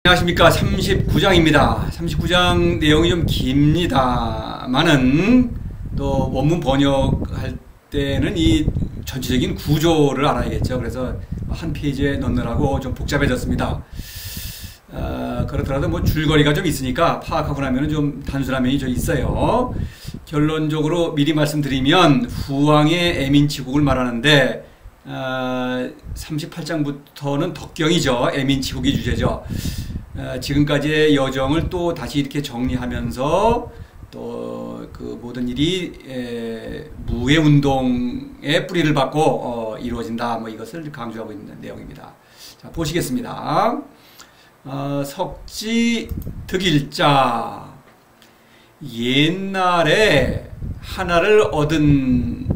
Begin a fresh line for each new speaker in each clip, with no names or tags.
안녕하십니까. 39장입니다. 39장 내용이 좀 깁니다만은 또 원문 번역할 때는 이 전체적인 구조를 알아야겠죠. 그래서 한 페이지에 넣느라고 좀 복잡해졌습니다. 그렇더라도 뭐 줄거리가 좀 있으니까 파악하고 나면 좀 단순한 면이 좀 있어요. 결론적으로 미리 말씀드리면 후왕의 애민치국을 말하는데 38장부터는 덕경이죠. 애민치국이 주제죠. 지금까지의 여정을 또 다시 이렇게 정리하면서 또 그 모든 일이 무의 운동의 뿌리를 받고 이루어진다. 뭐 이것을 강조하고 있는 내용입니다. 자, 보시겠습니다. 석지 득일자. 옛날에 하나를 얻은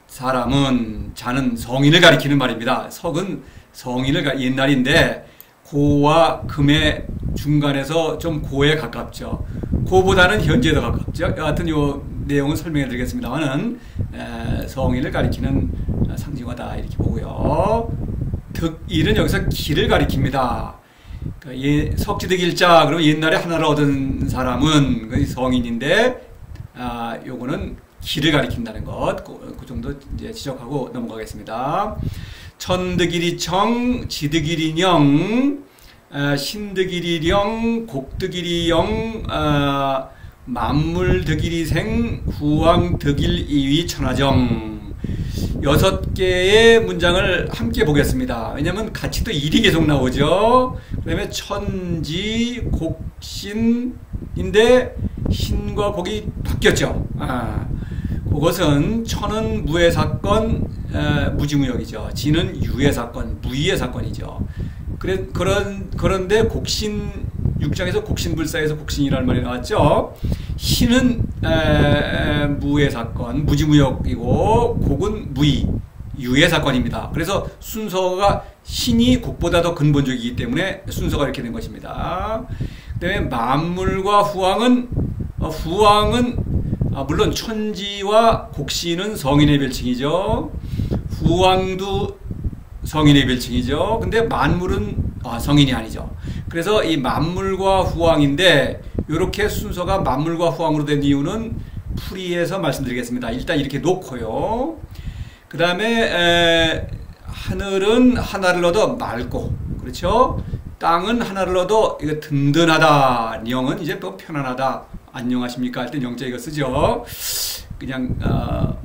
사람은, 자는 성인을 가리키는 말입니다. 석은 성인을 옛날인데 고와 금의 중간에서 좀 고에 가깝죠. 고보다는 현재에 더 가깝죠. 여하튼 요 내용은 설명해 드리겠습니다만은 성인을 가리키는 상징어다 이렇게 보고요. 득일은 여기서 길을 가리킵니다. 그러니까 석지득일자, 그러면 옛날에 하나를 얻은 사람은 성인인데 요거는 길을 가리킨다는 것, 그 정도 이제 지적하고 넘어가겠습니다. 천득일이청, 지득일이령, 신득일이령, 곡득일이영, 만물득일이생, 후왕득일이위 천하정. 6개의 문장을 함께 보겠습니다. 왜냐하면 같이 또 일이 계속 나오죠. 그 다음에 천지, 곡신인데 신과 곡이 바뀌었죠. 그것은 천은 무의 사건, 무지무역이죠. 지는 유의 사건, 무의의 사건이죠. 그런데 곡신, 6장에서 곡신불사에서 곡신이라는 말이 나왔죠. 신은 무의 사건, 무지무역이고 곡은 무의, 유의 사건입니다. 그래서 순서가 신이 곡보다 더 근본적이기 때문에 순서가 이렇게 된 것입니다. 그 다음에 만물과 후왕은 물론 천지와 곡신은 성인의 별칭이죠. 후왕도 성인의 별칭이죠. 근데 만물은 성인이 아니죠. 그래서 이 만물과 후왕인데 이렇게 순서가 만물과 후왕으로 된 이유는 풀이에서 말씀드리겠습니다. 일단 이렇게 놓고요. 그 다음에 하늘은 하나를 얻어 맑고, 그렇죠? 땅은 하나를 얻어 이거 든든하다. 영은 이제 뭐 편안하다. 안녕하십니까 할 때 영자 이거 쓰죠. 그냥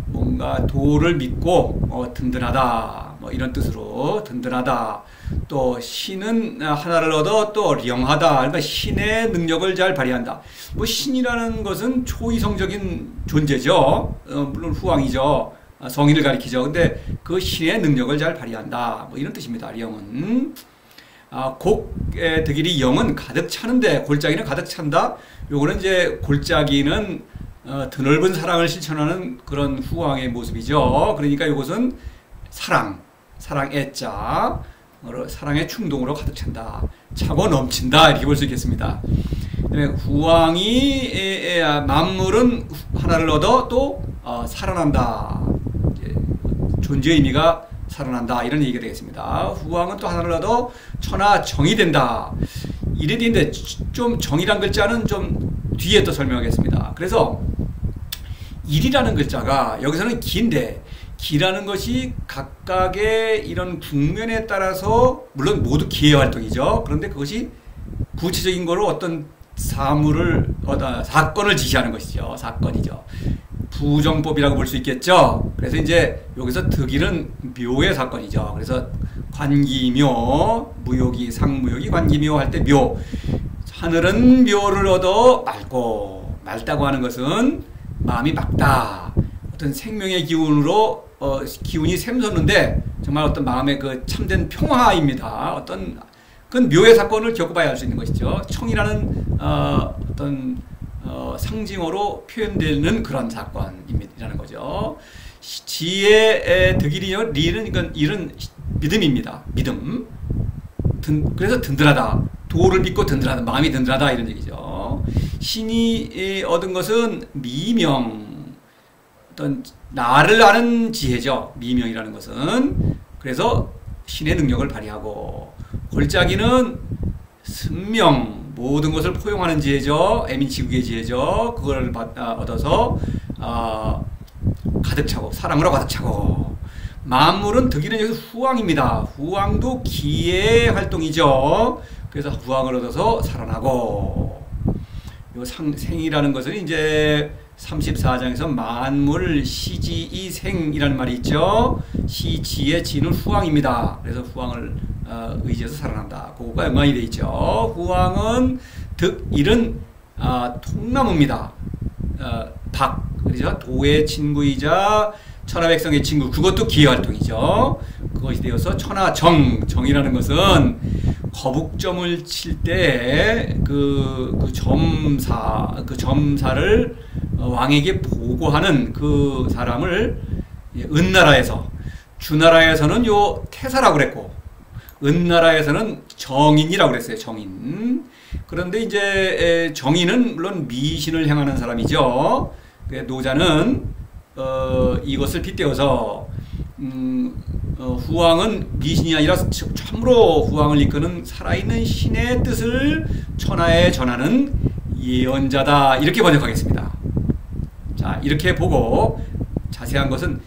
뭔가 도를 믿고 든든하다, 뭐 이런 뜻으로 든든하다. 또 신은 하나를 얻어 또 령하다. 그러니까 신의 능력을 잘 발휘한다. 뭐 신이라는 것은 초이성적인 존재죠. 물론 후왕이죠. 성인을 가리키죠. 근데 그 신의 능력을 잘 발휘한다. 뭐 이런 뜻입니다. 령은. 곡의 득일이 영은 가득 차는데 골짜기는 가득 찬다. 요거는 이제 골짜기는 드넓은 사랑을 실천하는 그런 후왕의 모습이죠. 그러니까 이것은 사랑의 자, 사랑의 충동으로 가득 찬다. 차고 넘친다. 이렇게 볼 수 있겠습니다. 후왕이 만물은 하나를 얻어 또 살아난다. 존재의 의미가 살아난다. 이런 얘기가 되겠습니다. 후왕은 또 하나를 얻어 천하정이 된다. 이래 되는데 좀 정이란 글자는 좀 뒤에 또 설명하겠습니다. 그래서 일이라는 글자가 여기서는 기인데, 기라는 것이 각각의 이런 국면에 따라서 물론 모두 기의 활동이죠. 그런데 그것이 구체적인 거로 어떤 사건을 지시하는 것이죠. 사건이죠. 부정법이라고 볼 수 있겠죠. 그래서 이제 여기서 득일은 묘의 사건이죠. 그래서 관기묘, 무욕이 상무욕이 관기묘 할 때 묘. 하늘은 묘를 얻어 맑다고 하는 것은 마음이 맑다. 어떤 생명의 기운으로 기운이 샘솟는데 정말 어떤 마음의 그 참된 평화입니다. 그건 묘의 사건을 겪어봐야 알 수 있는 것이죠. 청이라는 어떤 상징어로 표현되는 그런 사건이라는 거죠. 지의 득일이요, 리는 일은 믿음입니다. 믿음. 그래서 든든하다. 도를 믿고 든든하다. 마음이 든든하다. 이런 얘기죠. 신이 얻은 것은 미명. 어떤 나를 아는 지혜죠. 미명이라는 것은. 그래서 신의 능력을 발휘하고, 골짜기는 승명, 모든 것을 포용하는 지혜죠. 애민치국의 지혜죠. 그걸 얻어서 가득 차고, 사랑으로 가득 차고. 만물은 득이는 여기서 후왕입니다. 후왕도 기의 활동이죠. 그래서 후왕을 얻어서 살아나고. 요 생이라는 것은 이제 34장에서 만물 시지이생이라는 말이 있죠. 시지의 지는 후왕입니다. 그래서 후왕을 의지해서 살아난다. 그거가 연관이 되어 있죠. 후왕은 득일은 통나무입니다. 박, 그렇죠? 도의 친구이자 천하백성의 친구, 그것도 기회활동이죠. 그것이 되어서 천하정, 정이라는 것은 거북점을 칠 때 그 점사를 왕에게 보고하는 그 사람을 은나라에서, 주나라에서는 요 태사라고 그랬고, 은나라에서는 정인이라고 그랬어요. 정인. 그런데 이제 정인은 물론 미신을 행하는 사람이죠. 노자는 이것을 빗대어서 후왕은 미신이 아니라 참으로 후왕을 이끄는 살아있는 신의 뜻을 천하에 전하는 예언자다, 이렇게 번역하겠습니다. 자, 이렇게 보고 자세한 것은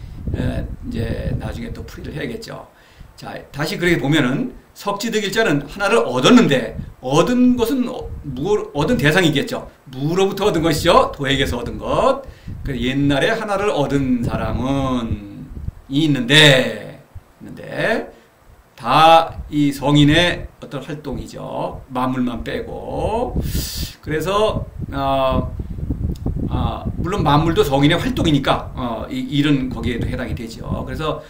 이제 나중에 또 풀이를 해야겠죠. 자, 다시 그렇게 보면은 석지득일자는 하나를 얻었는데, 얻은 것은 얻은 대상이겠죠. 무로부터 얻은 것이죠. 도에게서 얻은 것. 옛날에 하나를 얻은 사람은 있는데 다 이 성인의 어떤 활동이죠. 만물만 빼고. 그래서 물론 만물도 성인의 활동이니까 일은 거기에도 해당이 되죠. 그래서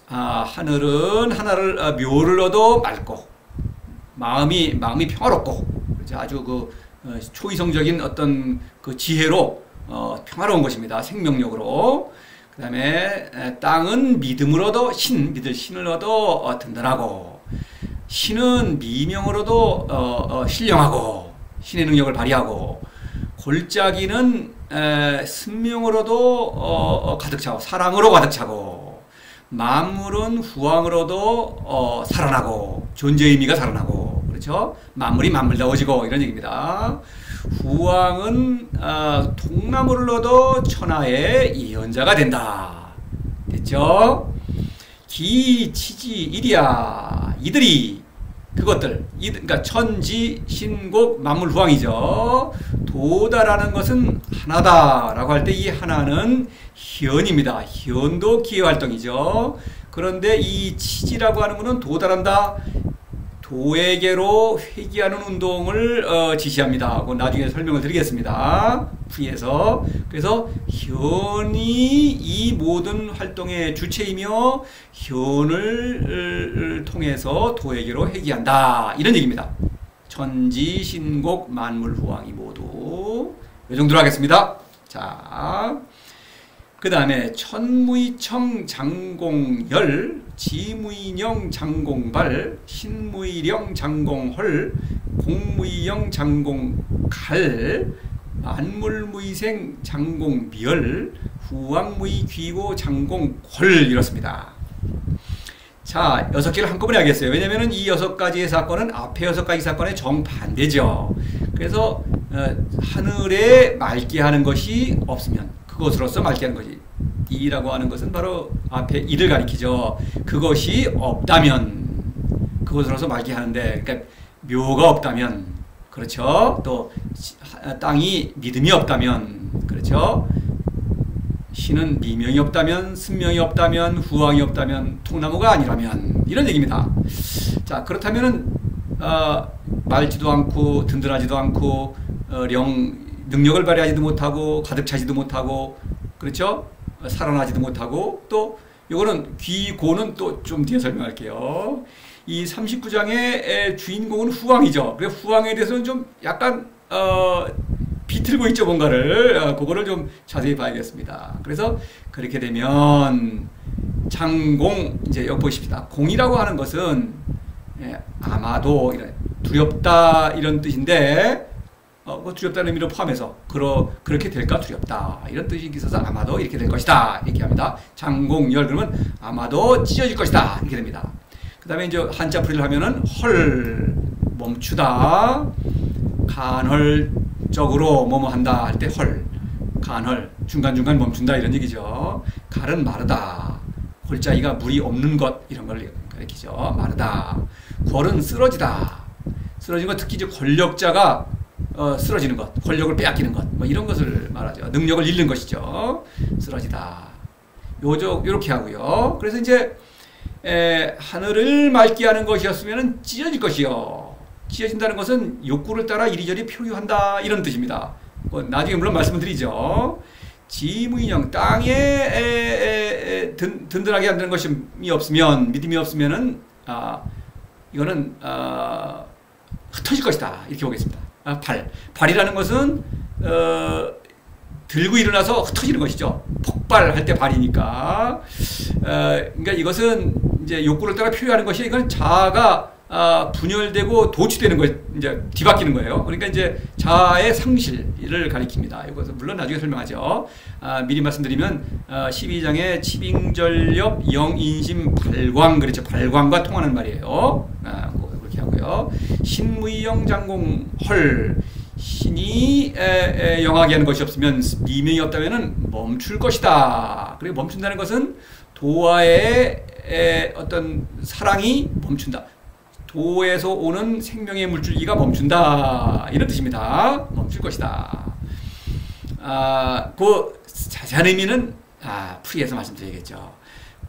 하늘은 하나를 묘를 얻어 맑고, 마음이 평화롭고, 그렇죠? 아주 초이성적인 어떤 그 지혜로 평화로운 것입니다. 생명력으로. 그 다음에 땅은 믿음을 얻어 믿을 신을 얻어 든든하고, 신은 미명으로도 신령하고 신의 능력을 발휘하고, 골짜기는 승명으로도 가득 차고 사랑으로 가득 차고, 만물은 후왕으로도 살아나고 존재의 의미가 살아나고, 그렇죠? 만물이 만물다워지고, 이런 얘기입니다. 후왕은 통나무를 얻어 천하의 예언자가 된다. 됐죠? 기, 치지, 일이야. 이들이 그것들, 그러니까 천지, 신곡, 만물, 후왕이죠. 도다라는 것은 하나다라고 할 때 이 하나는 현입니다. 현도 기회활동이죠. 그런데 이 치지라고 하는 것은 도달한다, 도에게로 회귀하는 운동을 지시합니다. 그건 나중에 설명을 드리겠습니다. 풀이해서. 그래서 현이 이 모든 활동의 주체이며 현을 통해서 도에게로 회귀한다, 이런 얘기입니다. 천지, 신곡, 만물, 후왕이 모두 이 정도로 하겠습니다. 자, 그 다음에 천무이청 장공열, 지무이령 장공발, 신무이령 장공헐, 공무이영 장공갈, 만물무이생 장공비열, 후왕무이귀고 장공헐, 이렇습니다. 자, 6개를 한꺼번에 하겠어요. 왜냐면은 이 6가지의 사건은 앞에 6가지 사건의 정반대죠. 그래서 하늘에 맑게 하는 것이 없으면 그것으로서 맑게 하는 거지. 이라고 하는 것은 바로 앞에 이를 가리키죠. 그것이 없다면 그것으로서 맑게 하는데, 그러니까 묘가 없다면, 그렇죠? 또 땅이 믿음이 없다면, 그렇죠? 신은 미명이 없다면, 승명이 없다면, 후왕이 없다면, 통나무가 아니라면, 이런 얘기입니다. 자, 그렇다면은 맑지도 않고 든든하지도 않고 능력을 발휘하지도 못하고 가득 차지도 못하고, 그렇죠? 살아나지도 못하고, 또 이거는 귀고는 또 좀 뒤에 설명할게요. 이 39장의 주인공은 후왕이죠. 그래서 후왕에 대해서는 좀 약간 비틀고 있죠, 뭔가를. 그거를 좀 자세히 봐야겠습니다. 그래서 그렇게 되면 장공, 이제 여기 보십시다. 공이라고 하는 것은 아마도 두렵다, 이런 뜻인데, 두렵다는 의미를 포함해서 그렇게 될까 두렵다, 이런 뜻이 있어서 아마도 이렇게 될 것이다, 이렇게 합니다. 장공열, 그러면 아마도 찢어질 것이다, 이렇게 됩니다. 그 다음에 이제 한자 풀이를 하면은 헐, 멈추다. 간헐적으로 뭐뭐 한다 할 때 헐. 간헐. 중간중간 멈춘다 이런 얘기죠. 갈은 마르다. 골짜기가 물이 없는 것 이런 걸 가리키죠. 마르다. 골은 쓰러지다. 쓰러진 것 특히 이제 권력자가 쓰러지는 것, 권력을 빼앗기는 것, 뭐 이런 것을 말하죠. 능력을 잃는 것이죠. 쓰러지다. 요렇게 하고요. 그래서 이제 하늘을 맑게 하는 것이었으면 찢어질 것이요. 찢어진다는 것은 욕구를 따라 이리저리 표류한다 이런 뜻입니다. 나중에 물론 말씀을 드리죠. 지무인형 땅에 든든하게 한다는 것이 없으면 믿음이 없으면은 이거는 흩어질 것이다 이렇게 보겠습니다. 발이라는 것은 들고 일어나서 흩어지는 것이죠. 폭발할 때 발이니까. 그러니까 이것은 이제 욕구를 따라 표현하는 것이 이건 자아가 분열되고 도취되는 것, 이제 뒤바뀌는 거예요. 그러니까 이제 자아의 상실을 가리킵니다. 이것은 물론 나중에 설명하죠. 미리 말씀드리면 12장에 치빙절렵 영인심 발광 그렇죠. 발광과 통하는 말이에요. 그렇게 하고요. 신무이영 장공 헐 신이 영하게 하는 것이 없으면 미명이 없다면은 멈출 것이다. 그리고 멈춘다는 것은 도와의 어떤 사랑이 멈춘다. 도에서 오는 생명의 물줄기가 멈춘다. 이런 뜻입니다. 멈출 것이다. 그 자세한 의미는 풀이해서 말씀드리겠죠.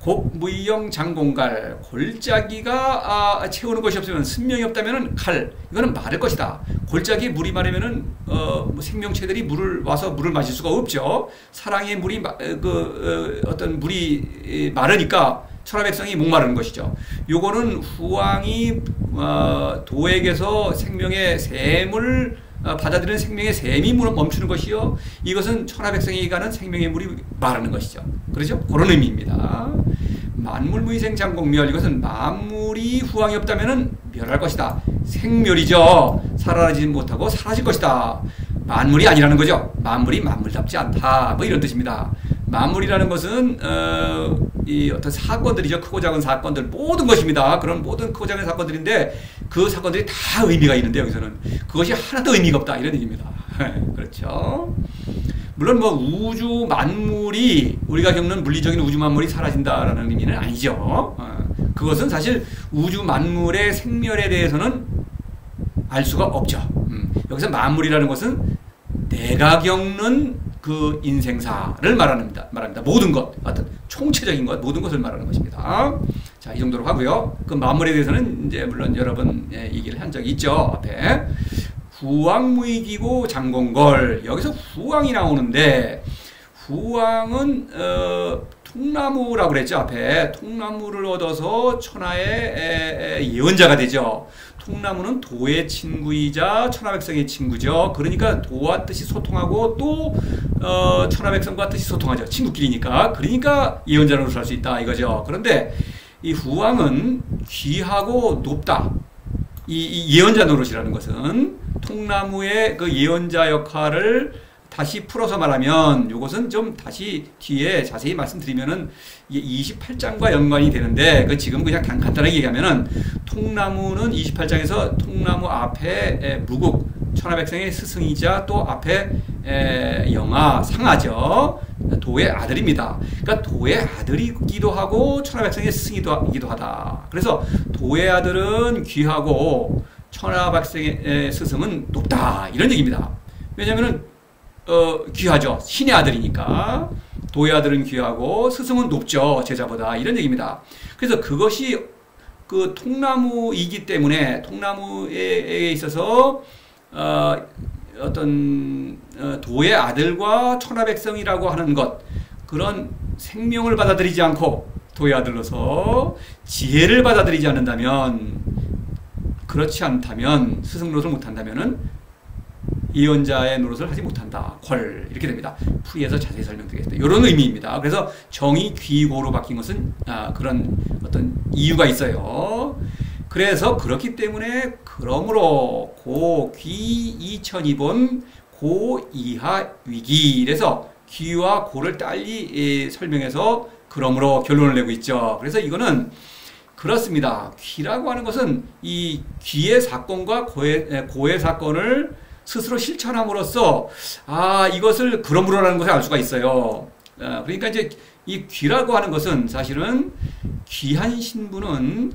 곡무이영 장공갈 골짜기가 채우는 것이 없으면 생명이 없다면은 칼 이거는 마를 것이다. 골짜기에 물이 마르면은 생명체들이 물을 마실 수가 없죠. 사랑의 물이 어떤 물이 마르니까 천하백성이 목마르는 것이죠. 요거는 후왕이 도에게서 생명의 샘을 받아들이는 생명의 샘이 멈추는 것이요. 이것은 천하백성이 가는 생명의 물이 마르는 것이죠. 그렇죠? 그런 의미입니다. 만물무희생 장공멸 이것은 만물이 후왕이 없다면 멸할 것이다. 생멸이죠. 살아나지 못하고 사라질 것이다. 만물이 아니라는 거죠. 만물이 만물답지 않다. 뭐 이런 뜻입니다. 만물이라는 것은 이 어떤 사건들이죠. 크고 작은 사건들 모든 것입니다. 그런 모든 크고 작은 사건들인데 그 사건들이 다 의미가 있는데 여기서는 그것이 하나도 의미가 없다 이런 얘기입니다. 그렇죠. 물론 뭐 우주 만물이 우리가 겪는 물리적인 우주 만물이 사라진다라는 의미는 아니죠. 그것은 사실 우주 만물의 생멸에 대해서는 알 수가 없죠. 여기서 만물이라는 것은 내가 겪는 그 인생사를 말합니다. 모든 것, 어떤 총체적인 것, 모든 것을 말하는 것입니다. 자, 이 정도로 하고요. 그 만물에 대해서는 이제 물론 여러 번 얘기를 한 적이 있죠. 앞에 후왕무익이고 장공걸 여기서 후왕이 나오는데 후왕은 통나무라고 그랬죠. 앞에 통나무를 얻어서 천하의 예언자가 되죠. 통나무는 도의 친구이자 천하백성의 친구죠. 그러니까 도와 뜻이 소통하고 또 천하백성과 뜻이 소통하죠. 친구끼리니까. 그러니까 예언자 노릇을 할 수 있다 이거죠. 그런데 이 후왕은 귀하고 높다. 이 예언자 노릇이라는 것은 통나무의 그 예언자 역할을 다시 풀어서 말하면 이것은 좀 다시 뒤에 자세히 말씀드리면은 28장과 연관이 되는데 그 지금 그냥 간단하게 얘기하면은 통나무는 28장에서 통나무 앞에 무국 천하백성의 스승이자 또 앞에 영아 상하죠. 도의 아들입니다. 그러니까 도의 아들이기도 하고 천하백성의 스승이기도 하다. 그래서 도의 아들은 귀하고 천하백성의 스승은 높다 이런 얘기입니다. 왜냐하면은 귀하죠. 신의 아들이니까. 도의 아들은 귀하고 스승은 높죠. 제자보다. 이런 얘기입니다. 그래서 그것이 그 통나무이기 때문에 통나무에 있어서 어떤 도의 아들과 천하백성이라고 하는 것 그런 생명을 받아들이지 않고 도의 아들로서 지혜를 받아들이지 않는다면 그렇지 않다면 스승 노릇을 못한다면은 예언자의 노릇을 하지 못한다. 헐 이렇게 됩니다. 풀이해서 자세히 설명드리겠습니다. 이런 의미입니다. 그래서 정이 귀고로 바뀐 것은 그런 어떤 이유가 있어요. 그래서 그렇기 때문에 그러므로 고귀 이천이본 고이하 위기 그래서 귀와 고를 딸리 설명해서 그러므로 결론을 내고 있죠. 그래서 이거는 그렇습니다. 귀라고 하는 것은 이 귀의 사건과 고의 사건을 스스로 실천함으로써 이것을 그러므로라는 것을 알 수가 있어요. 그러니까 이제 이 귀라고 하는 것은 사실은 귀한 신부는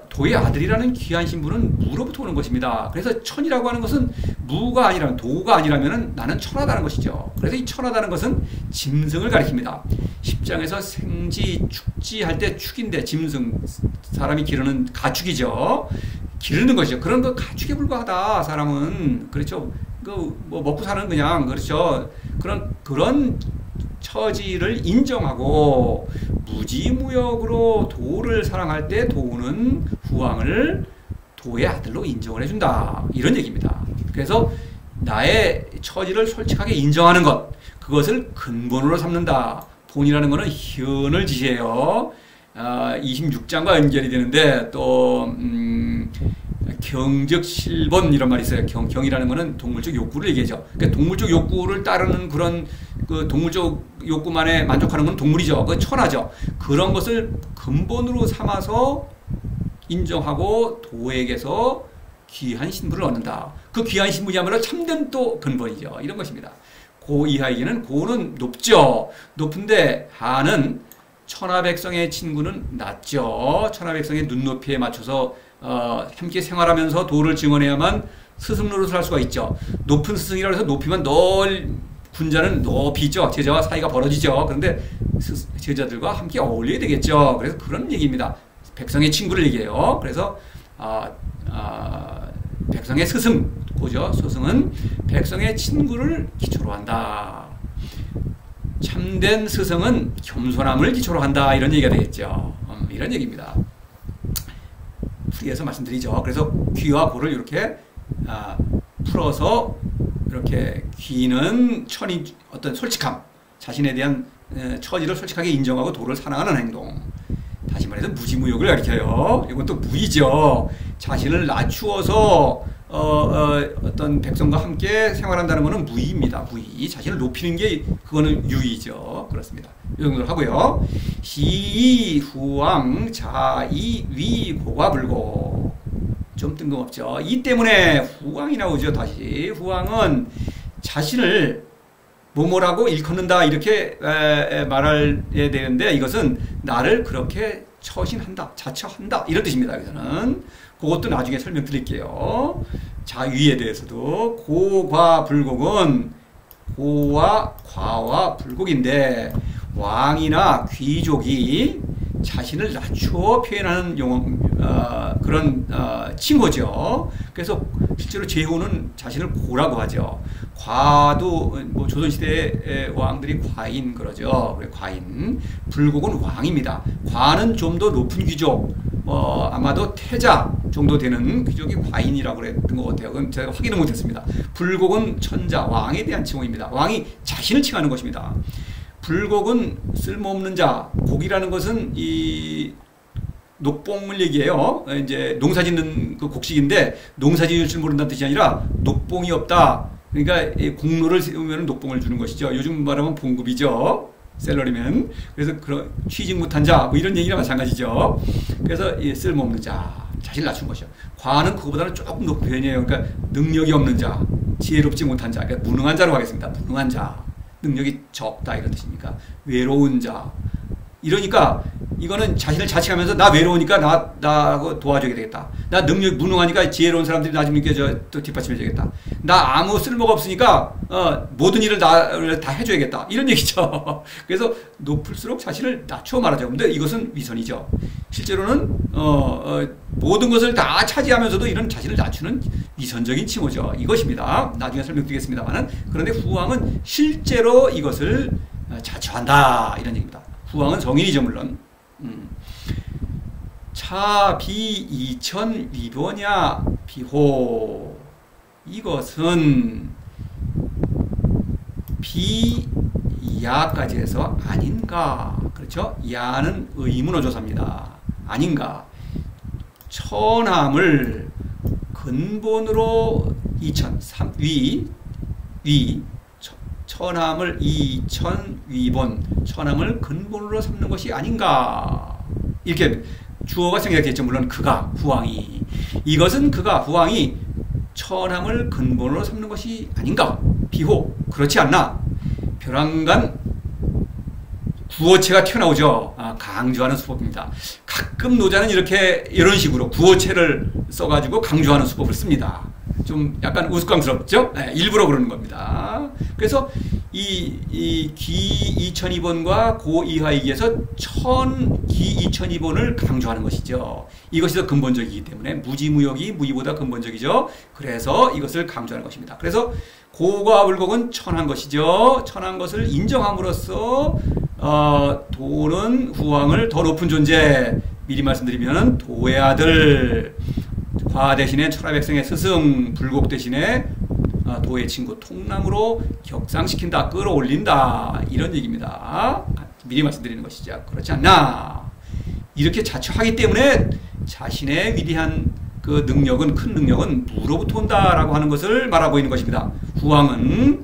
도의 아들이라는 귀한 신부는 무로부터 오는 것입니다. 그래서 천이라고 하는 것은 무가 아니라면 도가 아니라면 나는 천하다는 것이죠. 그래서 이 천하다는 것은 짐승을 가리킵니다. 10장에서 생지, 축지 할 때 축인데 짐승, 사람이 기르는 가축이죠. 기르는 것이죠. 그런 거 가축에 불과하다. 사람은 그렇죠. 뭐 먹고 사는 그냥 그렇죠. 그런 처지를 인정하고 무지무역으로 도를 사랑할 때 도는 후왕을 도의 아들로 인정을 해준다. 이런 얘기입니다. 그래서 나의 처지를 솔직하게 인정하는 것, 그것을 근본으로 삼는다. 본이라는 것은 현을 지시해요. 26장과 연결이 되는데 또 경적 실본 이런 말이 있어요. 경이라는 것은 동물적 욕구를 얘기하죠. 그러니까 동물적 욕구를 따르는 그런 그 동물적 욕구만에 만족하는 건 동물이죠. 그 천하죠. 그런 것을 근본으로 삼아서 인정하고 도에게서 귀한 신분을 얻는다. 그 귀한 신분이야말로 참된 또 근본이죠. 이런 것입니다. 고 이하에게는 고는 높죠. 높은데 하는 천하백성의 친구는 낮죠. 천하백성의 눈높이에 맞춰서 함께 생활하면서 도를 증언해야만 스승 노릇을 할 수가 있죠. 높은 스승이라고 해서 높이만 군자는 높이 있죠. 제자와 사이가 벌어지죠. 그런데 제자들과 함께 어울려야 되겠죠. 그래서 그런 얘기입니다. 백성의 친구를 얘기해요. 그래서 백성의 스승, 고죠. 스승은 백성의 친구를 기초로 한다. 참된 스승은 겸손함을 기초로 한다. 이런 얘기가 되겠죠. 이런 얘기입니다. 풀이해서 말씀드리죠. 그래서 귀와 고를 이렇게 풀어서 이렇게 귀는 천이 어떤 솔직함, 자신에 대한 처지를 솔직하게 인정하고 도를 사랑하는 행동. 다시 말해서 무지무욕을 가리켜요. 이건 또 무이죠. 자신을 낮추어서 어떤 백성과 함께 생활한다는 것은 무의입니다. 무의. 자신을 높이는 게 그거는 유의죠. 그렇습니다. 이 정도로 하고요. 시, 후왕, 자, 이, 위, 고가 불고. 좀 뜬금없죠. 이 때문에 후왕이 나오죠. 다시. 후왕은 자신을 뭐뭐라고 일컫는다 이렇게 말해야 되는데 이것은 나를 그렇게 처신한다, 자처한다 이런 뜻입니다. 여기서는 그것도 나중에 설명드릴게요. 자위에 대해서도 고과 불곡은 고와 과와 불곡인데 왕이나 귀족이 자신을 낮추어 표현하는 그런 칭호죠. 그래서 실제로 제후는 자신을 고라고 하죠. 과도 뭐 조선시대의 왕들이 과인 그러죠. 과인. 불곡은 왕입니다. 과는 좀 더 높은 귀족, 아마도 태자 정도 되는 귀족이 과인이라고 그랬던 것 같아요. 그건 제가 확인을 못했습니다. 불곡은 천자, 왕에 대한 칭호입니다. 왕이 자신을 칭하는 것입니다. 불곡은 쓸모없는 자, 곡이라는 것은 이 녹봉을 얘기해요. 이제 농사 짓는 그 곡식인데 농사 지을 줄 모른다는 뜻이 아니라 녹봉이 없다. 그러니까 공로를 세우면 녹봉을 주는 것이죠. 요즘 말하면 봉급이죠. 셀러리맨. 그래서 그런 취직 못한 자, 뭐 이런 얘기랑 마찬가지죠. 그래서 쓸모없는 자, 자신을 낮춘 것이죠. 과는 그거보다는 조금 높은 편이에요. 그러니까 능력이 없는 자, 지혜롭지 못한 자, 그러니까 무능한 자로 하겠습니다. 무능한 자. 능력이 적다 이런 뜻입니까? 외로운 자. 이러니까 이거는 자신을 자칭하면서 나 외로우니까 나하고 도와줘야 되겠다. 나 능력 무능하니까 지혜로운 사람들이 나 좀 이렇게 또 뒷받침해 줘야겠다. 나 아무 쓸모가 없으니까 모든 일을 다 해줘야겠다. 이런 얘기죠. 그래서 높을수록 자신을 낮춰 말하죠. 근데 이것은 위선이죠. 실제로는 모든 것을 다 차지하면서도 이런 자신을 낮추는 위선적인 칭호죠. 이것입니다. 나중에 설명드리겠습니다만은 그런데 후왕은 실제로 이것을 자처한다 이런 얘기입니다. 후왕은 성인이죠 물론. 차, 비, 이천, 위보냐, 비호. 이것은 비, 야까지 해서 아닌가. 그렇죠? 야는 의문어조사입니다. 아닌가. 천함을 근본으로 이천, 천함을 이천 위본, 천함을 근본으로 삼는 것이 아닌가. 이렇게 주어가 생략됐죠. 물론 그가, 후왕이. 이것은 그가, 후왕이 천함을 근본으로 삼는 것이 아닌가? 비호, 그렇지 않나? 벼랑간 구어체가 튀어나오죠. 강조하는 수법입니다. 가끔 노자는 이런 식으로 구어체를 써가지고 강조하는 수법을 씁니다. 좀 약간 우스꽝스럽죠? 네, 일부러 그러는 겁니다. 그래서 이 기 2002번과 고 이하이기에서 기 2002번을 강조하는 것이죠. 이것이 더 근본적이기 때문에 무지무역이 무의보다 근본적이죠. 그래서 이것을 강조하는 것입니다. 그래서 고가 불곡은 천한 것이죠. 천한 것을 인정함으로써 도는 후왕을 더 높은 존재, 미리 말씀드리면 도의 아들, 화 대신에 철화백성의 스승, 불곡 대신에 도의 친구 통남으로 격상시킨다, 끌어올린다, 이런 얘기입니다. 미리 말씀드리는 것이죠. 그렇지 않나? 이렇게 자처하기 때문에 자신의 위대한 그 능력은, 큰 능력은 무로부터 온다라고 하는 것을 말하고 있는 것입니다. 후왕은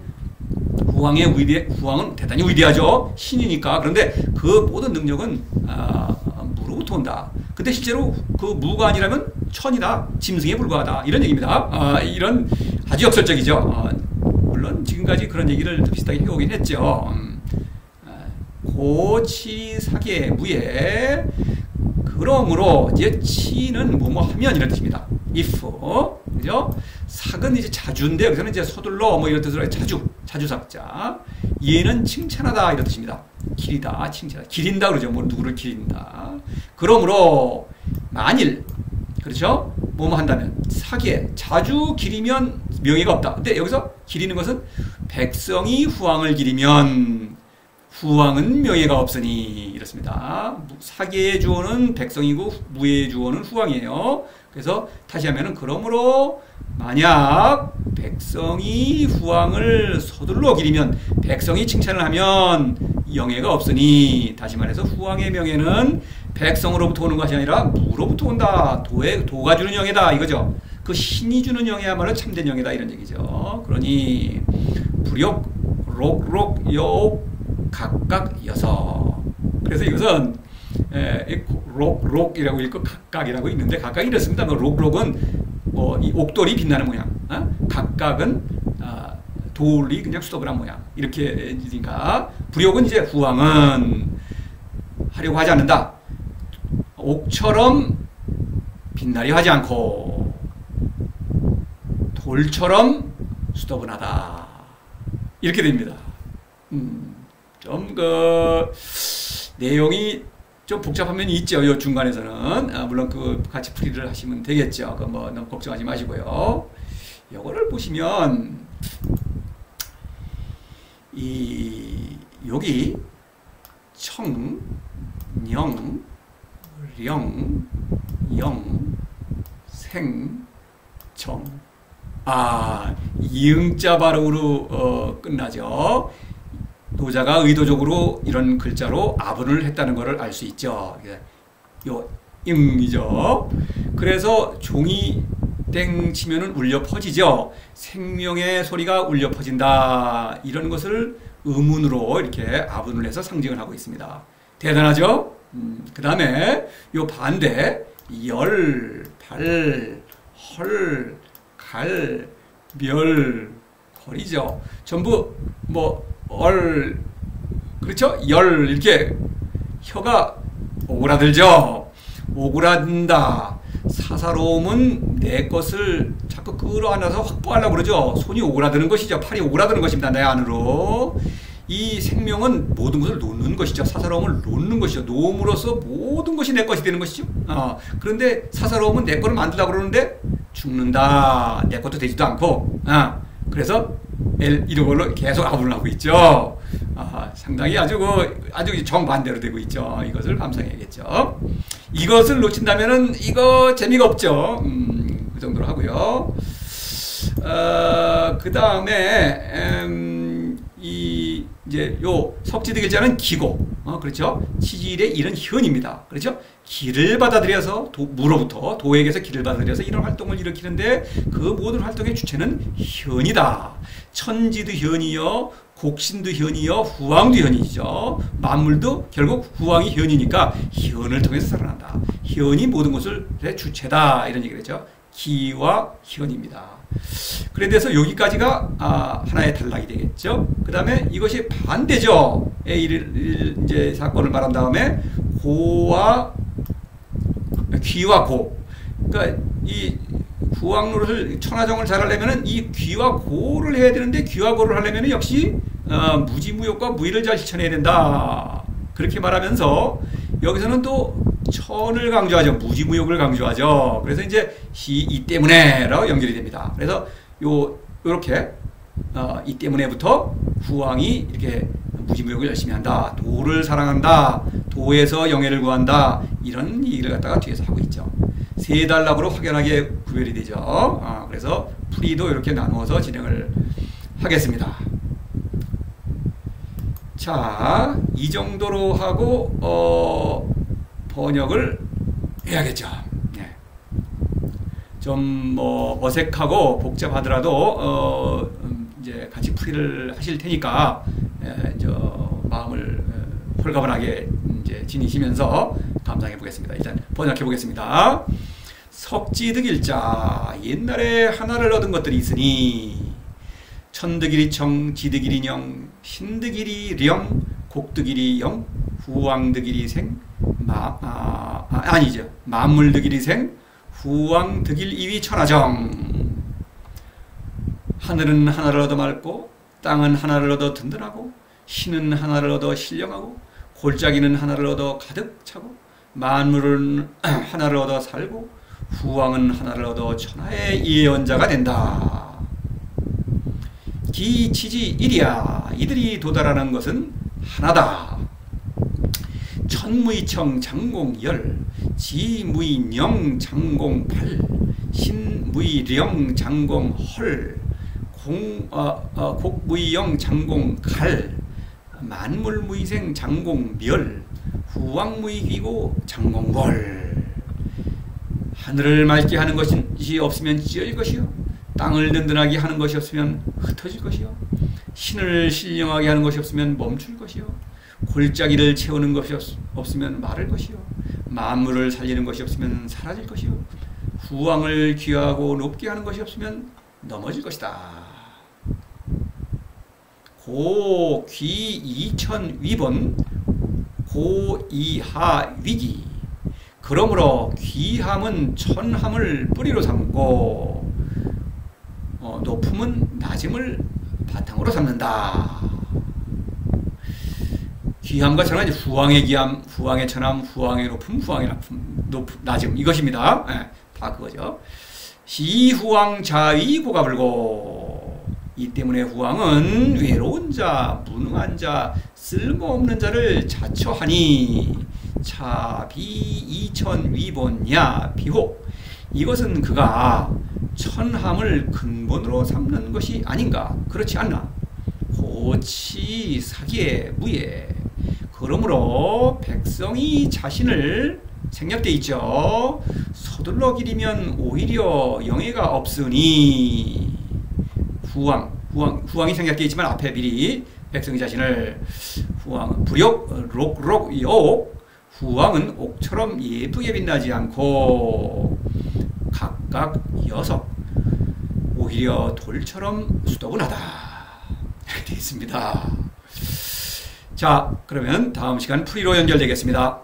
대단히 위대하죠. 신이니까. 그런데 그 모든 능력은 무로부터 온다. 근데 실제로 그 무가 아니라면 천이다, 짐승에 불과하다, 이런 얘기입니다. 이런 아주 역설적이죠. 물론 지금까지 그런 얘기를 비슷하게 해오긴 했죠. 고치사계 무예. 그러므로 이제 치는 뭐뭐 하면 이런 뜻입니다. if, 그죠? 삭은 이제 자주인데 여기서는 이제 서둘러 뭐 이런 뜻으로 자주삭자. 얘는 칭찬하다 이런 뜻입니다. 기리다, 칭찬하다, 기린다 그러죠. 뭐 누구를 기린다. 그러므로 만일, 그렇죠? 뭐뭐 한다면 사기에 자주 기리면 명예가 없다. 근데 여기서 기리는 것은 백성이 후왕을 기리면 후왕은 명예가 없으니 이렇습니다. 사기의 주어는 백성이고 무의 주어는 후왕이에요. 그래서 다시 하면은 그러므로 만약 백성이 후왕을 서둘러 기리면, 백성이 칭찬을 하면 영예가 없으니, 다시 말해서 후왕의 명예는 백성으로부터 오는 것이 아니라 무로부터 온다. 도가 주는 영예다 이거죠. 그 신이 주는 영예야말로 참된 영예다 이런 얘기죠. 그러니 불욕, 록록, 여옥 각각 여서. 그래서 이것은 록이라고 읽고 각각이라고 있는데, 각각이 이렇습니다. 록록은 뭐 이 옥돌이 빛나는 모양, 각각은 돌이 그냥 수덕을 한 모양, 이렇게니까 불욕은 이제 후왕은 하려고 하지 않는다. 옥처럼 빛나려 하지 않고 돌처럼 수더분하다, 이렇게 됩니다. 좀 그 내용이 좀 복잡한 면이 있죠. 이 중간에서는 물론 그 같이 풀이를 하시면 되겠죠. 그 뭐 너무 걱정하지 마시고요. 요거를 보시면 여기 청, 영, 령, 영, 생, 정. 이응자 발음으로 끝나죠. 노자가 의도적으로 이런 글자로 아분을 했다는 것을 알 수 있죠. 요 응이죠. 그래서 종이 땡 치면은 울려 퍼지죠. 생명의 소리가 울려 퍼진다. 이런 것을 의문으로 이렇게 아분을 해서 상징을 하고 있습니다. 대단하죠? 그 다음에 요 반대 열, 발, 헐, 갈, 멸, 거리죠. 전부 그렇죠? 열, 이렇게 혀가 오그라들죠. 오그라든다. 사사로움은 내 것을 자꾸 끌어안아서 확보하려고 그러죠. 손이 오그라드는 것이죠. 팔이 오그라드는 것입니다. 내 안으로. 이 생명은 모든 것을 놓는 것이죠. 사사로움을 놓는 것이죠. 놓음으로써 모든 것이 내 것이 되는 것이죠. 그런데 사사로움은 내 거를 만들려고 그러는데 죽는다. 내 것도 되지도 않고. 그래서 이런 걸로 계속 아분을 하고 있죠. 상당히 아주 정반대로 되고 있죠. 이것을 감상해야겠죠. 이것을 놓친다면은 이거 재미가 없죠. 그 정도로 하고요. 그 다음에 이제 요 석지대 글자는 기고, 그렇죠? 치질의 일은 현입니다. 그렇죠? 기를 받아들여서 무로부터 도에게서 기를 받아들여서 이런 활동을 일으키는데 그 모든 활동의 주체는 현이다. 천지도 현이요, 곡신도 현이요 후왕도 현이죠. 만물도 결국 후왕이 현이니까 현을 통해서 살아난다. 현이 모든 것을 주체다 이런 얘기를 했죠. 기와 현입니다. 그래서 여기까지가 하나의 단락이 되겠죠. 그 다음에 이것이 반대죠. 이제 사건을 말한 다음에 고와 귀와 고. 그러니까 이 후왕노릇을 천하정을 잘하려면은 이 귀와 고를 해야 되는데 귀와 고를 하려면은 역시 무지무욕과 무의를 잘 실천해야 된다. 그렇게 말하면서 여기서는 또 천을 강조하죠. 무지무욕을 강조하죠. 그래서 이제 이 때문에라고 연결이 됩니다. 그래서 요렇게 이 때문에부터 후왕이 이렇게 무지무욕을 열심히 한다. 도를 사랑한다. 도에서 영예를 구한다. 이런 얘기를 갖다가 뒤에서 하고 있죠. 세 단락으로 확연하게 구별이 되죠. 그래서 풀이도 이렇게 나누어서 진행을 하겠습니다. 자, 이 정도로 하고 번역을 해야겠죠. 네. 좀 뭐 어색하고 복잡하더라도 이제 같이 풀이를 하실 테니까 마음을 홀가분하게 이제 지니시면서 감상해 보겠습니다. 일단 번역해 보겠습니다. 석지득일자 옛날에 하나를 얻은 것들이 있으니 천득일이청 지득일이령 신득일이령 곡득일이영 후왕득일이생 아니죠. 만물득일이생 후왕득일이위 천하정. 하늘은 하나를 얻어 맑고 땅은 하나를 얻어 든든하고 신은 하나를 얻어 신령하고 골짜기는 하나를 얻어 가득 차고 만물은 하나를 얻어 살고 후왕은 하나를 얻어 천하의 예언자가 된다. 기치지 일이야. 이들이 도달하는 것은 하나다. 천무이청 장공열 지무이령 장공팔 신무이령 장공헐 곡무이영 장공갈 만물무이생 장공멸 후왕무이기고 장공벌. 하늘을 맑게 하는 것이 없으면 찢어질 것이요 땅을 든든하게 하는 것이 없으면 흩어질 것이요 신을 신령하게 하는 것이 없으면 멈출 것이요 골짜기를 채우는 것이 없으면 마를 것이요 만물을 살리는 것이 없으면 사라질 것이요 후왕을 귀하고 높게 하는 것이 없으면 넘어질 것이다. 고, 귀, 이천, 위본, 고, 이하, 위기. 그러므로 귀함은 천함을 뿌리로 삼고 높음은 낮음을 바탕으로 삼는다. 귀함과 천함은 후왕의 귀함, 후왕의 천함, 후왕의 높음, 후왕의 낮음 이것입니다. 네, 다 그거죠. 시후왕 자의 고가불고. 이 때문에 후왕은 외로운 자, 무능한 자, 쓸모없는 자를 자처하니 차비 이천 위본야 비호. 이것은 그가 천함을 근본으로 삼는 것이 아닌가? 그렇지 않나? 고치 사기에 무예. 그러므로 백성이 자신을 생략돼 있죠. 서둘러 기리면 오히려 영예가 없으니. 후왕이 생략되어 있지만 앞에 미리 백성이 자신을 후왕은 불욕, 록, 욕. 후왕은 옥처럼 예쁘게 빛나지 않고 각각 여석, 오히려 돌처럼 수더분하다. 이렇게 되어 있습니다. 자, 그러면 다음 시간 풀이로 연결되겠습니다.